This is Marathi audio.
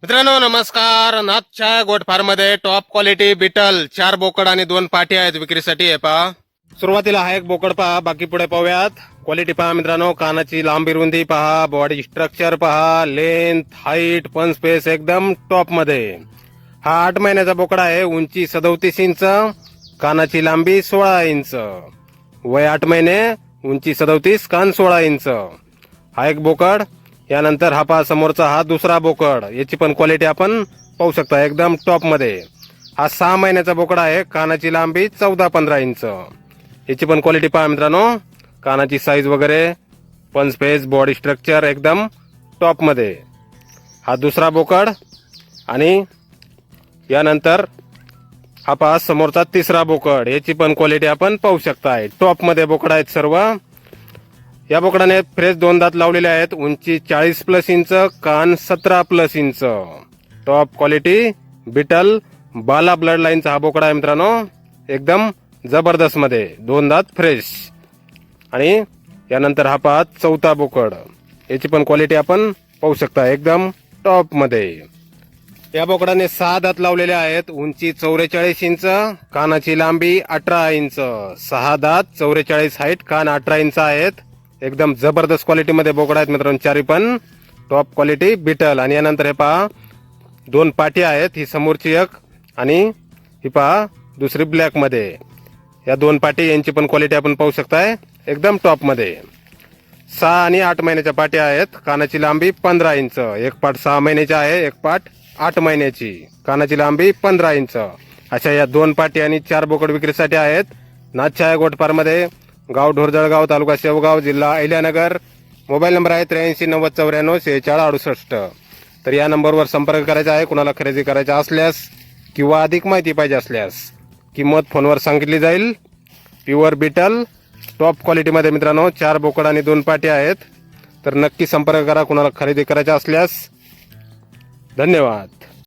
मित्रांनो नमस्कार. नाथच्या गोट फार्म मध्ये टॉप क्वालिटी बिटल 4 बोकड आणि 2 पाठी आहेत विक्रीसाठी. हे पहा, सुरुवातीला हा एक बोकड पहा, बाकी पुढे पाहूयात. क्वालिटी पहा मित्रांनो, कानाची लांबी रुंदी पहा, बॉडी स्ट्रक्चर पहा, लेंथ हाईट पण स्पेस एकदम टॉप मध्ये. हा 8 महिन्याचा बोकड आहे. उंची 37 इंच, कानाची लांबी 16 इंच, वय 8 महिने, उंची 37, कान 16 इंच. हा एक बोकड. यानंतर हा पहा समोरचा हा दुसरा बोकड. याची पण क्वालिटी आपण पाहू शकता एकदम टॉप मध्ये. हा 6 महिन्याचा बोकड आहे. कानाची लांबी 14-15 इंच. याची पण क्वालिटी पहा मित्रांनो, कानाची साईज वगैरे पण स्पेस बॉडी स्ट्रक्चर एकदम टॉप मध्ये. हा दुसरा बोकड. आणि यानंतर हा पहा समोरचा तिसरा बोकड. याची पण क्वालिटी आपण पाहू शकताय. टॉप मध्ये बोकड आहेत सर्व. या बोकडाने फ्रेश 2 दात लावलेले आहेत. उंची 40+ इंच, कान 17+ इंच. टॉप क्वालिटी बिटल बाला ब्लड लाईनचा हा बोकडा आहे मित्रांनो, एकदम जबरदस्त मध्ये. 2 दात फ्रेश. आणि यानंतर हा पहा चौथा बोकड. याची पण क्वालिटी आपण पाहू शकता एकदम टॉप मध्ये. या बोकडाने 6 दात लावलेले आहेत. उंची 44 इंच, कानाची लांबी 18 इंच, 6 दात 44 हाईट, कान 18 इंच आहेत. एकदम जबरदस्त क्वालिटी मध्ये बोकड आहेत मित्रांनो, चारी पण टॉप क्वालिटी बिटल. आणि यानंतर हे पहा 2 पाठी आहेत. ही समोरची एक आणि ही पहा दुसरी ब्लॅक मध्ये. या 2 पाठी यांची पण क्वालिटी आपण पाहू शकताय एकदम टॉप मध्ये. 6 आणि 8 महिन्याच्या पाठी आहेत. कानाची लांबी 15 इंच, एक पाठ 6 महिन्याची आहे, एक पाठ 8 महिन्याची. कानाची लांबी 15 इंच. अशा या 2 पाठी आणि 4 बोकड विक्रीसाठी आहेत नाथच्या गोट फार्म मध्ये. गाव ढोरजळगाव, तालुका शेवगाव, जिल्हा अहिल्यानगर. मोबाईल नंबर आहे 8390944668. तर या नंबरवर संपर्क करायचा आहे. कुणाला खरेदी करायचा असल्यास किंवा अधिक माहिती पाहिजे असल्यास किंमत फोनवर सांगितली जाईल. प्युअर बिटल टॉप क्वालिटीमध्ये मित्रांनो, 4 बोकड आणि 2 पाठी आहेत. तर नक्की संपर्क करा कुणाला खरेदी करायचा असल्यास. धन्यवाद.